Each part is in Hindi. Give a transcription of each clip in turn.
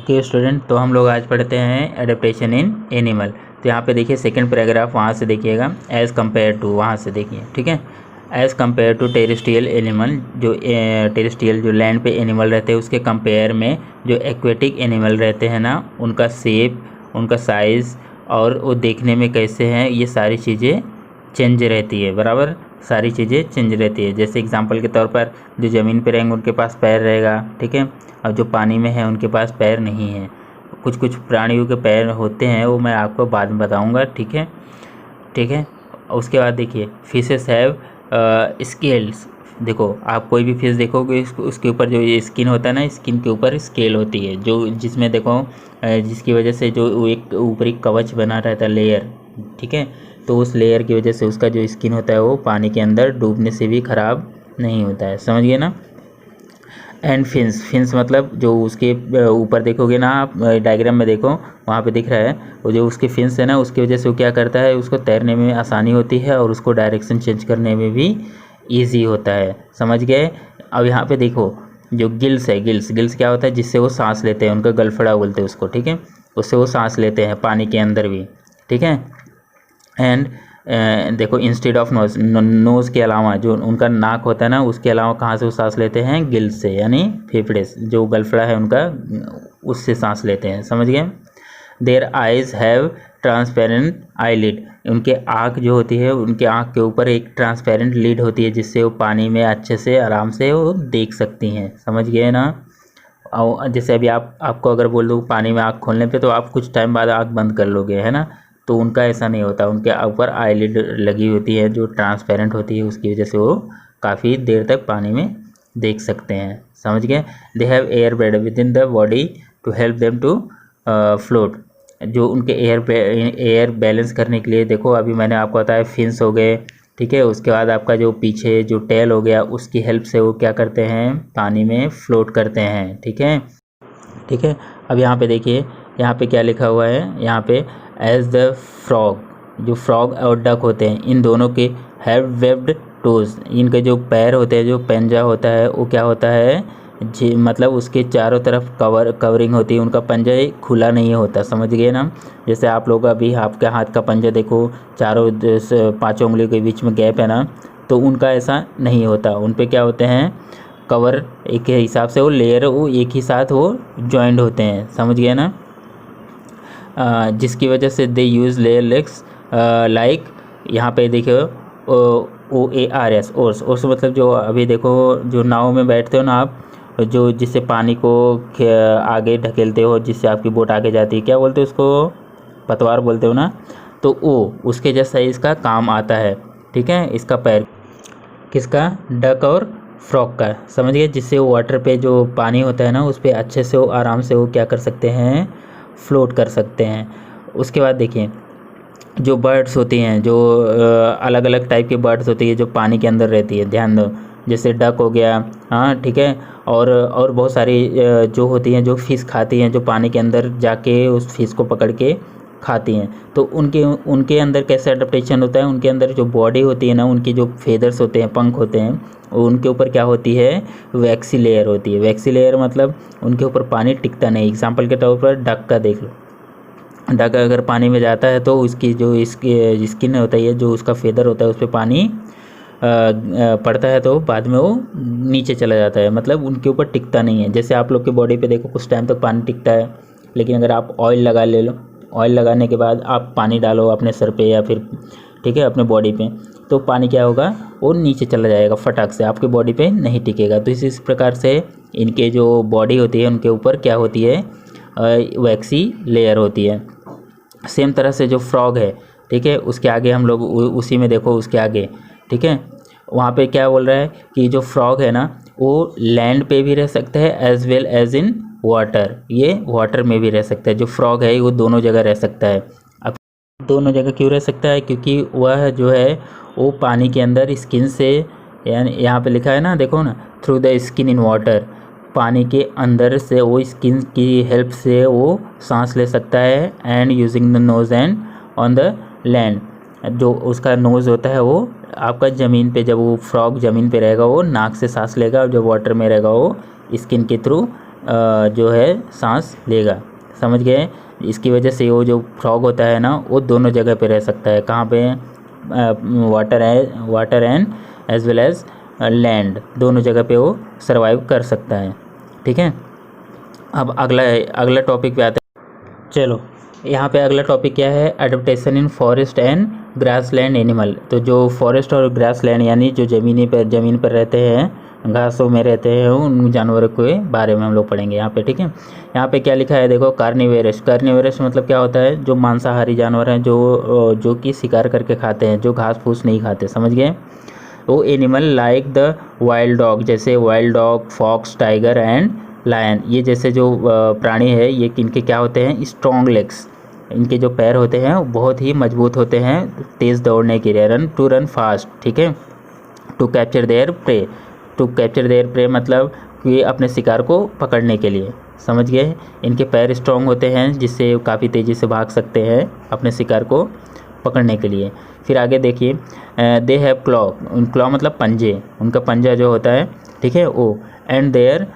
ओके स्टूडेंट, तो हम लोग आज पढ़ते हैं एडेप्टेशन इन एनिमल। तो यहाँ पे देखिए सेकंड पैराग्राफ, वहाँ से देखिएगा एज़ कम्पेयर टू, वहाँ से देखिए, ठीक है। As compared to terrestrial animal, जो टेरेस्ट्रियल जो लैंड पे एनिमल रहते हैं उसके कंपेयर में जो एक्वेटिक एनिमल रहते हैं ना, उनका शेप, उनका साइज़ और वो देखने में कैसे हैं, ये सारी चीज़ें चेंज रहती है, बराबर सारी चीज़ें चेंज रहती है। जैसे एग्जांपल के तौर पर जो ज़मीन पे रहेंगे उनके पास पैर रहेगा, ठीक है, और जो पानी में है उनके पास पैर नहीं है। कुछ कुछ प्राणियों के पैर होते हैं, वो मैं आपको बाद में बताऊंगा, ठीक है, ठीक है। उसके बाद देखिए फिशेस हैव स्केल्स। देखो आप कोई भी फिश देखोगे उसके ऊपर जो ये स्किन होता है ना, स्किन के ऊपर स्केल होती है, जो जिसमें देखो जिसकी वजह से जो एक ऊपरी कवच बना रहता है, लेयर, ठीक है। तो उस लेयर की वजह से उसका जो स्किन होता है वो पानी के अंदर डूबने से भी ख़राब नहीं होता है, समझ गए ना। एंड फिन्स, फिन्स मतलब जो उसके ऊपर देखोगे ना आप, डायग्राम में देखो वहाँ पे दिख रहा है, वो जो उसके फिन्स है ना, उसकी वजह से वो क्या करता है, उसको तैरने में आसानी होती है और उसको डायरेक्शन चेंज करने में भी ईजी होता है, समझ गए। अब यहाँ पे देखो जो गिल्स है, गिल्स, गिल्स क्या होता है, जिससे वो सांस लेते हैं, उनका गलफड़ा बोलते हैं उसको, ठीक है, उससे वो सांस लेते हैं पानी के अंदर भी, ठीक है। एंड देखो इंस्टेड ऑफ नोज, नोज़ के अलावा जो उनका नाक होता है ना, उसके अलावा कहाँ से वो सांस लेते हैं, गिल से, यानी फेफड़े से, जो गलफड़ा है उनका उससे सांस लेते हैं, समझ गए। There eyes have transparent eyelid, उनके आँख जो होती है, उनके आँख के ऊपर एक ट्रांसपेरेंट लीड होती है, जिससे वो पानी में अच्छे से आराम से वो देख सकती हैं, समझ गए ना। और जैसे अभी आपको अगर बोल दूँ पानी में आँख खोलने पे, तो आप कुछ टाइम बाद आँख बंद कर लोगे, है ना। तो उनका ऐसा नहीं होता, उनके ऊपर आईलिड लगी होती है जो ट्रांसपेरेंट होती है, उसकी वजह से वो काफ़ी देर तक पानी में देख सकते हैं, समझ गए। They have air blood within the body to help them to float, जो उनके एयर बैलेंस करने के लिए, देखो अभी मैंने आपको बताया फिन्स हो गए, ठीक है। उसके बाद आपका जो पीछे जो टेल हो गया, उसकी हेल्प से वो क्या करते हैं, पानी में फ्लोट करते हैं, ठीक है, ठीक है। अब यहाँ पे देखिए, यहाँ पे क्या लिखा हुआ है, यहाँ पे एज द फ्रॉग, जो फ्रॉग और डक होते हैं, इन दोनों के हैव वेब्ड टोज, इनके जो पैर होते हैं, जो पंजा होता है वो क्या होता है जी, मतलब उसके चारों तरफ कवरिंग होती है, उनका पंजा खुला नहीं होता, समझ गए ना। जैसे आप लोग अभी आपके हाथ का पंजा देखो, चारों 5 उंगलियों के बीच में गैप है ना, तो उनका ऐसा नहीं होता, उन पे क्या होते हैं, कवर एक हिसाब से वो लेयर वो एक ही साथ वो जॉइंट होते हैं, समझ गए ना। जिसकी वजह से दे यूज़ लेयर लेग्स लाइक, यहाँ पे देखो OARS, ओर्स मतलब जो अभी देखो जो नाव में बैठते हो ना आप, जो जिससे पानी को आगे ढकेलते हो, जिससे आपकी बोट आगे जाती है, क्या बोलते हो उसको, पतवार बोलते हो ना। तो वो उसके जैसा इसका काम आता है, ठीक है। इसका पैर किसका, डक और फ्रॉग का, समझ गए, जिससे वो वाटर पे जो पानी होता है ना, उस पर अच्छे से वो आराम से वो क्या कर सकते हैं, फ्लोट कर सकते हैं। उसके बाद देखिए जो बर्ड्स होती हैं, जो अलग अलग टाइप के बर्ड्स होती है जो पानी के अंदर रहती है, ध्यान दो, जैसे डक हो गया, हाँ ठीक है, और बहुत सारी जो होती हैं जो फ़िश खाती हैं, जो पानी के अंदर जाके उस फिश को पकड़ के खाती हैं। तो उनके उनके अंदर कैसे अडेप्टेशन होता है, उनके अंदर जो बॉडी होती है ना, उनकी जो फेदर्स होते हैं, पंख होते हैं, उनके ऊपर क्या होती है, वैक्सी लेयर होती है। वैक्सी लेयर मतलब उनके ऊपर पानी टिकता नहीं। एग्जांपल के तौर पर डक का देख लो, डक अगर पानी में जाता है तो उसकी जो इसकी स्किन होता है, जो उसका फेदर होता है, उस पर पानी पड़ता है तो बाद में वो नीचे चला जाता है, मतलब उनके ऊपर टिकता नहीं है। जैसे आप लोग के बॉडी पे देखो कुछ टाइम तक पानी टिकता है, लेकिन अगर आप ऑयल लगा ले लो, ऑयल लगाने के बाद आप पानी डालो अपने सर पे या फिर, ठीक है, अपने बॉडी पे, तो पानी क्या होगा, वो नीचे चला जाएगा फटाक से, आपके बॉडी पे नहीं टिकेगा। तो इस प्रकार से इनके जो बॉडी होती है उनके ऊपर क्या होती है, वैक्सी लेयर होती है। सेम तरह से जो फ्रॉग है, ठीक है, उसके आगे हम लोग उसी में देखो, उसके आगे, ठीक है, वहाँ पे क्या बोल रहा है कि जो फ्रॉग है ना, वो लैंड पे भी रह सकता है as well as in water, ये वाटर में भी रह सकता है। जो फ्रॉग है वो दोनों जगह रह सकता है। अब दोनों जगह क्यों रह सकता है, क्योंकि वह जो है वो पानी के अंदर स्किन से, यानी यहाँ पे लिखा है ना, देखो ना, through the skin in water, पानी के अंदर से वो स्किन की हेल्प से वो सांस ले सकता है। And using the nose and on the land, जो उसका नोज़ होता है वो आपका ज़मीन पे, जब वो फ्रॉग ज़मीन पे रहेगा वो नाक से सांस लेगा, और जब वाटर में रहेगा वो स्किन के थ्रू जो है सांस लेगा। समझ गए? इसकी वजह से वो जो फ्रॉग होता है ना, वो दोनों जगह पे रह सकता है। कहाँ पे? Water and as well as land, दोनों जगह पे वो सर्वाइव कर सकता है। ठीक है, अब अगला टॉपिक पे आते हैं। चलो, यहाँ पे अगला टॉपिक क्या है? Adaptation in forest and grassland animal. तो जो फॉरेस्ट और ग्रासलैंड यानी जो ज़मीन पर रहते हैं, घासों में रहते हैं, उन जानवरों के बारे में हम लोग पढ़ेंगे यहाँ पे। ठीक है, यहाँ पे क्या लिखा है देखो, कार्निवेरस। कार्निवेरस मतलब क्या होता है? जो मांसाहारी जानवर हैं, जो कि शिकार करके खाते हैं, जो घास फूस नहीं खाते। समझ गए? वो animal like the wild dog, जैसे wild dog, fox, tiger and lion, ये जैसे जो प्राणी है, ये इनके क्या होते हैं? Strong legs. इनके जो पैर होते हैं वो बहुत ही मजबूत होते हैं तेज़ दौड़ने के लिए। Run fast. ठीक है, to capture their prey. To capture their prey मतलब कि अपने शिकार को पकड़ने के लिए। समझ गए? इनके पैर स्ट्रॉन्ग होते हैं जिससे काफ़ी तेज़ी से भाग सकते हैं अपने शिकार को पकड़ने के लिए। फिर आगे देखिए, दे हैव क्लॉ मतलब पंजे, उनका पंजा जो होता है, ठीक है वो। एंड देयर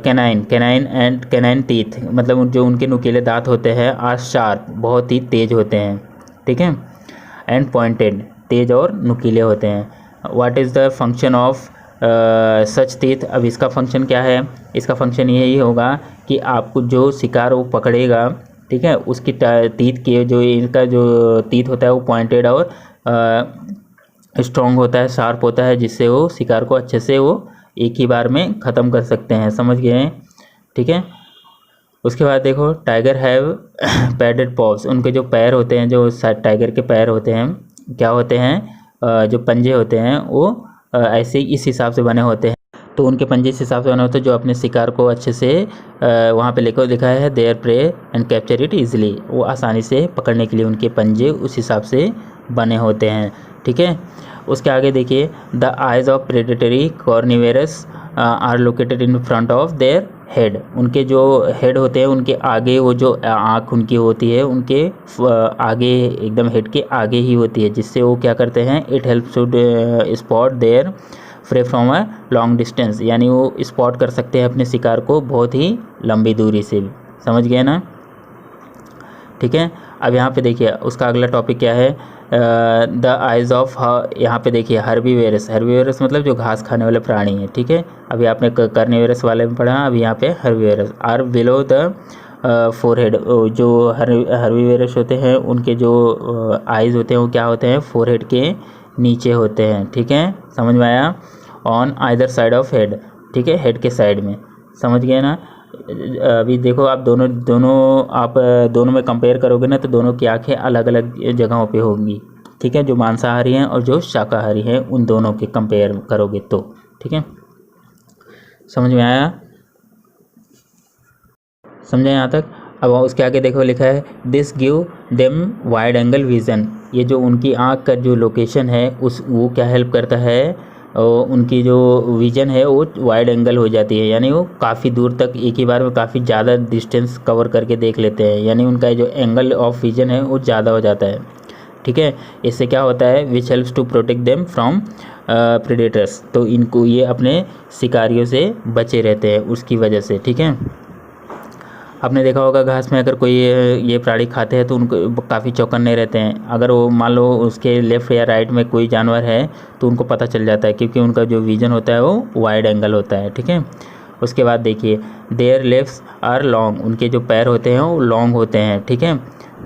कैनाइन टीथ मतलब जो उनके नुकीले दांत होते हैं, आर शार्प बहुत ही तेज होते हैं। ठीक है, एंड पॉइंटेड तेज और नुकीले होते हैं। What is the function of such teeth? अब इसका फंक्शन क्या है? इसका फंक्शन यही होगा कि आपको जो शिकार वो पकड़ेगा, ठीक है, उसकी टीथ के जो इनका जो टीथ होता है वो पॉइंटेड और स्ट्रॉन्ग होता है, शार्प होता है, जिससे वो शिकार को अच्छे से वो एक ही बार में ख़त्म कर सकते हैं। समझ गए? ठीक है, उसके बाद देखो, टाइगर हैव पैडेड पॉव्स। उनके जो पैर होते हैं, जो टाइगर के पैर होते हैं, क्या होते हैं? जो पंजे होते हैं वो ऐसे इस हिसाब से बने होते हैं। तो उनके पंजे इस हिसाब से बने होते हैं जो अपने शिकार को अच्छे से वहाँ पे लिखा है there pray and capture it easily. वो आसानी से पकड़ने के लिए उनके पंजे उस हिसाब से बने होते हैं। ठीक है, उसके आगे देखिए, the eyes of predatory carnivorous are located in front of their head. उनके जो हेड होते हैं उनके आगे, वो जो आँख उनकी होती है उनके आगे, एकदम हेड के आगे ही होती है, जिससे वो क्या करते हैं? It helps to spot their prey from a long distance, यानी वो स्पॉट कर सकते हैं अपने शिकार को बहुत ही लंबी दूरी से। समझ गए ना? ठीक है, अब यहाँ पे देखिए उसका अगला टॉपिक क्या है? द आइज़ ऑफ, यहाँ पे देखिए हर्बीवेरस। हर्बीवेरस मतलब जो घास खाने वाले प्राणी हैं। ठीक है, अभी आपने कार्निवेरस वाले में पढ़ा, अभी यहाँ पे herbivorous. Are below the forehead. जो हर्बीवेरस होते हैं उनके जो आइज़ होते हैं वो क्या होते हैं? फोरहेड के नीचे होते हैं। ठीक है, समझ में आया? On either side of head. ठीक है, हेड के साइड में। समझ गए ना? अभी देखो, आप दोनों में कंपेयर करोगे ना, तो दोनों की आंखें अलग अलग जगहों पे होंगी। ठीक है, जो मांसाहारी हैं और जो शाकाहारी हैं, उन दोनों के कंपेयर करोगे तो। ठीक है, समझ में आया? समझे यहाँ तक? अब उसके आगे देखो लिखा है, this give them wide angle vision. ये जो उनकी आँख का जो लोकेशन है वो क्या हेल्प करता है? उनकी जो विज़न है वो वाइड एंगल हो जाती है, यानी वो काफ़ी दूर तक एक ही बार में काफ़ी ज़्यादा डिस्टेंस कवर करके देख लेते हैं, यानी उनका जो एंगल ऑफ विज़न है वो ज़्यादा हो जाता है। ठीक है, इससे क्या होता है? Which helps to protect them from predators. तो इनको ये अपने शिकारियों से बचे रहते हैं उसकी वजह से। ठीक है, आपने देखा होगा घास में अगर कोई ये प्राणी खाते हैं तो उनको काफ़ी चौकन्ने रहते हैं। अगर वो मान लो उसके लेफ़्ट या राइट में कोई जानवर है तो उनको पता चल जाता है, क्योंकि उनका जो विज़न होता है वो वाइड एंगल होता है। ठीक है, उसके बाद देखिए, देयर लेग्स आर लॉन्ग। उनके जो पैर होते हैं वो लॉन्ग होते हैं। ठीक है,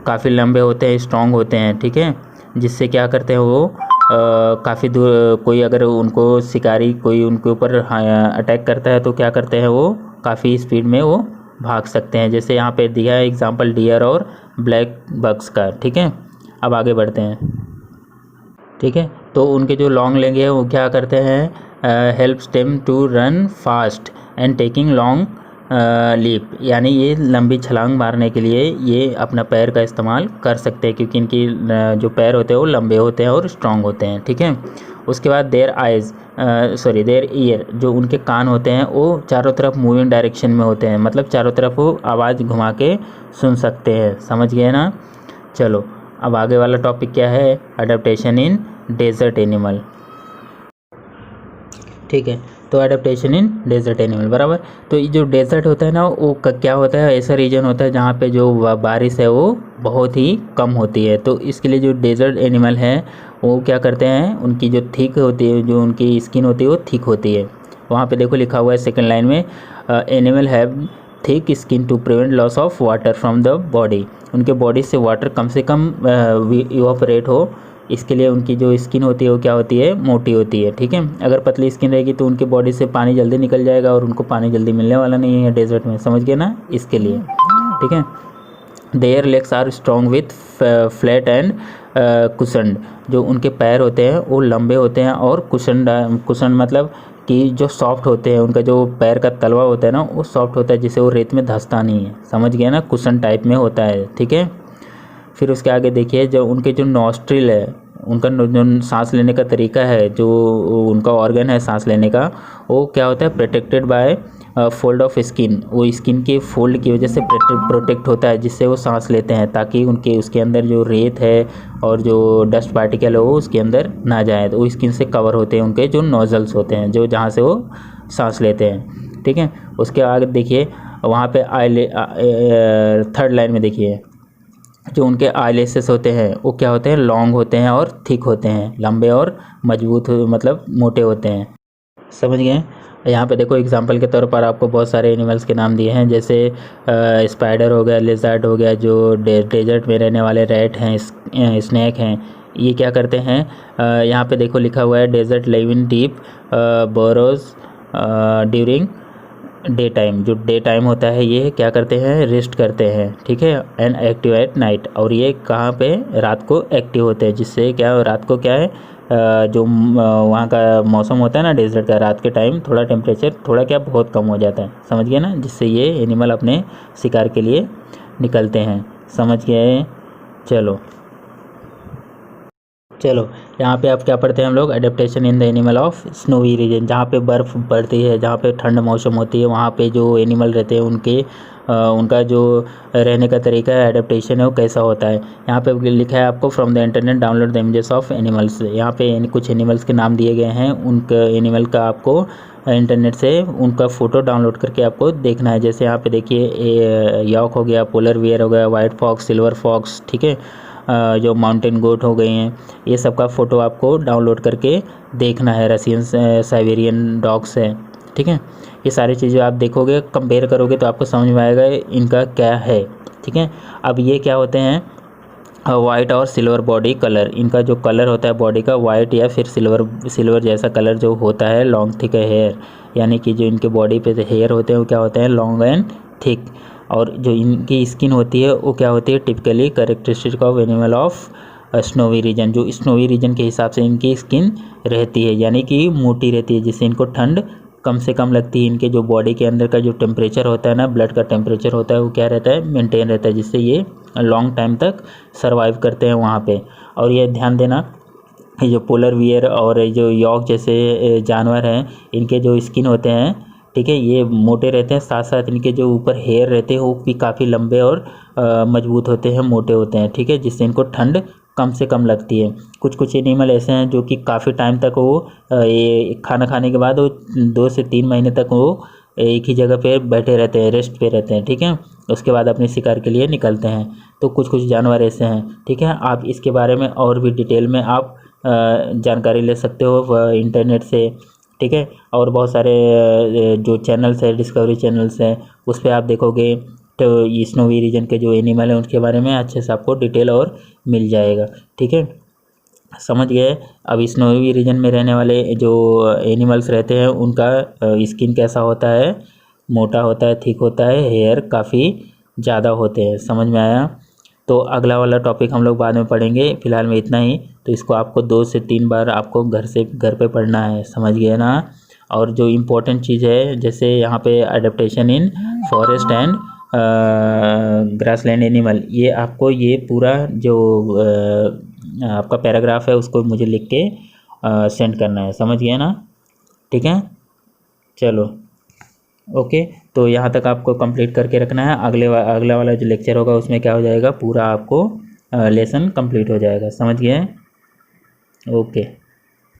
काफ़ी लंबे होते हैं, स्ट्रॉन्ग होते हैं। ठीक है, जिससे क्या करते हैं वो काफ़ी दूर, कोई अगर उनको शिकारी कोई उनके ऊपर अटैक करता है तो क्या करते हैं वो काफ़ी स्पीड में वो भाग सकते हैं। जैसे यहाँ पे दिया है एग्जांपल डियर और ब्लैक बग्स का। ठीक है, अब आगे बढ़ते हैं। ठीक है, तो उनके जो लॉन्ग लेग है वो क्या करते हैं? Helps them to run fast and taking long leap, यानी ये लंबी छलांग मारने के लिए ये अपना पैर का इस्तेमाल कर सकते हैं, क्योंकि इनकी जो पैर होते हैं वो लंबे होते हैं और स्ट्रॉन्ग होते हैं। ठीक है, उसके बाद देयर ईयर, जो उनके कान होते हैं वो चारों तरफ मूविंग डायरेक्शन में होते हैं, मतलब चारों तरफ वो आवाज़ घुमा के सुन सकते हैं। समझ गए ना? चलो, अब आगे वाला टॉपिक क्या है? Adaptation in desert animal. ठीक है। तो एडेप्टेशन इन डेजर्ट एनिमल बराबर। तो ये जो डेजर्ट होता है ना वो क्या होता है, ऐसा रीजन होता है जहाँ पे जो बारिश है वो बहुत ही कम होती है। तो इसके लिए जो डेजर्ट एनिमल है वो क्या करते हैं, उनकी जो थिक होती है, जो उनकी स्किन होती है वो थिक होती है। वहाँ पे देखो लिखा हुआ है सेकंड लाइन में, animal have thick skin to prevent loss of water from the body. उनके बॉडी से वाटर कम से कम इवापोरेट हो, इसके लिए उनकी जो स्किन होती है वो क्या होती है, मोटी होती है। ठीक है, अगर पतली स्किन रहेगी तो उनकी बॉडी से पानी जल्दी निकल जाएगा और उनको पानी जल्दी मिलने वाला नहीं है डेजर्ट में, समझ गए ना, इसके लिए। ठीक है। Their legs are strong with flat and cushioned. जो उनके पैर होते हैं वो लंबे होते हैं और कुशन मतलब कि जो सॉफ्ट होते हैं, उनका जो पैर का तलवा होता है ना वो सॉफ्ट होता है, जिससे वो रेत में धंसता नहीं है, समझ गए ना, कुशन टाइप में होता है। ठीक है। फिर उसके आगे देखिए, जो उनके जो नॉस्ट्रिल है, उनका जो सांस लेने का तरीका है, जो उनका ऑर्गन है सांस लेने का, वो क्या होता है, protected by fold of skin. वो स्किन के फोल्ड की वजह से प्रोटेक्ट होता है, जिससे वो सांस लेते हैं, ताकि उनके उसके अंदर जो रेत है और जो डस्ट पार्टिकल है वो उसके अंदर ना जाए। तो वो स्किन से कवर होते हैं उनके जो नोजल्स होते हैं, जो जहाँ से वो सांस लेते हैं। ठीक है। उसके आगे देखिए वहाँ पे थर्ड लाइन में देखिए, जो उनके आईलेसेस होते हैं वो क्या होते हैं, लॉन्ग होते हैं और थिक होते हैं, लंबे और मजबूत मतलब मोटे होते हैं, समझ गए। यहाँ पे देखो एग्जांपल के तौर पर आपको बहुत सारे एनिमल्स के नाम दिए हैं, जैसे स्पाइडर हो गया, लिजर्ड हो गया, जो डेजर्ट में रहने वाले रैट हैं, स्नैक हैं, ये क्या करते हैं, यहाँ पे देखो लिखा हुआ है desert live in deep burrows during day time. जो डे टाइम होता है ये क्या करते हैं, रेस्ट करते हैं। ठीक है। And active at night. और ये कहाँ पे, रात को एक्टिव होते हैं, जिससे क्या रात को क्या है, जो वहाँ का मौसम होता है ना डेजर्ट का, रात के टाइम थोड़ा टेम्परेचर थोड़ा क्या बहुत कम हो जाता है, समझ गए ना, जिससे ये एनिमल अपने शिकार के लिए निकलते हैं, समझ गए। चलो यहाँ पे आप क्या पढ़ते हैं हम लोग, adaptation in the animal of snowy region. जहाँ पे बर्फ़ पड़ती है, जहाँ पे ठंड मौसम होती है, वहाँ पे जो एनिमल रहते हैं उनके उनका जो रहने का तरीका है, एडेप्टेशन है, वो कैसा होता है। यहाँ पे लिखा है आपको, from the internet download the images of animals. यहाँ पे कुछ एनिमल्स के नाम दिए गए हैं, उनका एनिमल का आपको इंटरनेट से उनका फ़ोटो डाउनलोड करके आपको देखना है। जैसे यहाँ पे देखिए, यॉक हो गया, पोलर बियर हो गया, वाइट फॉक्स, सिल्वर फॉक्स, ठीक है, जो माउंटेन गोट हो गई हैं, ये सब का फ़ोटो आपको डाउनलोड करके देखना है। रशियन साइबेरियन डॉग्स है, ठीक है। ये सारी चीज़ें आप देखोगे, कंपेयर करोगे तो आपको समझ में आएगा इनका क्या है। ठीक है। अब ये क्या होते हैं, वाइट और सिल्वर बॉडी कलर। इनका जो कलर होता है बॉडी का, वाइट या फिर सिल्वर जैसा कलर जो होता है, लॉन्ग थिक हेयर, यानी कि जो इनके बॉडी पे हेयर होते हैं वो क्या होते हैं, लॉन्ग एंड थिक। और जो इनकी स्किन होती है वो क्या होती है, typically characteristic of animal of snowy region. जो स्नोवी रीजन के हिसाब से इनकी स्किन रहती है, यानी कि मोटी रहती है, जिससे इनको ठंड कम से कम लगती है। इनके जो बॉडी के अंदर का जो टेम्परेचर होता है ना, ब्लड का टेम्परेचर होता है, वो क्या रहता है, मेंटेन रहता है, जिससे ये लॉन्ग टाइम तक सर्वाइव करते हैं वहाँ पे। और ये ध्यान देना, ये जो पोलर बियर और जो यॉक जैसे जानवर हैं, इनके जो स्किन होते हैं, ठीक है, ये मोटे रहते हैं, साथ साथ इनके जो ऊपर हेयर रहते हैं वो भी काफ़ी लंबे और मजबूत होते हैं, मोटे होते हैं, ठीक है, जिससे इनको ठंड कम से कम लगती है। कुछ कुछ एनिमल ऐसे हैं जो कि काफ़ी टाइम तक वो ये खाना खाने के बाद वो 2 से 3 महीने तक वो एक ही जगह पे बैठे रहते हैं, रेस्ट पे रहते हैं, ठीक है। उसके बाद अपने शिकार के लिए निकलते हैं। तो कुछ कुछ जानवर ऐसे हैं, ठीक है। आप इसके बारे में और भी डिटेल में आप जानकारी ले सकते हो इंटरनेट से, ठीक है। और बहुत सारे जो चैनल्स है, डिस्कवरी चैनल्स हैं, उस पर आप देखोगे तो ये स्नोवी रीजन के जो एनिमल हैं उनके बारे में अच्छे से आपको डिटेल और मिल जाएगा, ठीक है, समझ गए। अब स्नोवी रीजन में रहने वाले जो एनिमल्स रहते हैं उनका स्किन कैसा होता है, मोटा होता है, थिक होता है, हेयर काफ़ी ज़्यादा होते हैं, समझ में आया। तो अगला वाला टॉपिक हम लोग बाद में पढ़ेंगे, फिलहाल में इतना ही। तो इसको आपको 2 से 3 बार आपको घर पे पढ़ना है, समझ गए ना। और जो इम्पोर्टेंट चीज़ है, जैसे यहाँ पे adaptation in forest and grassland animal, ये आपको ये पूरा जो आपका पैराग्राफ है उसको मुझे लिख के सेंड करना है, समझ गए ना, ठीक है। चलो ओके, तो यहाँ तक आपको कंप्लीट करके रखना है। अगला वाला जो लेक्चर होगा उसमें क्या हो जाएगा, पूरा आपको लेसन कंप्लीट हो जाएगा, समझ गए। ओके।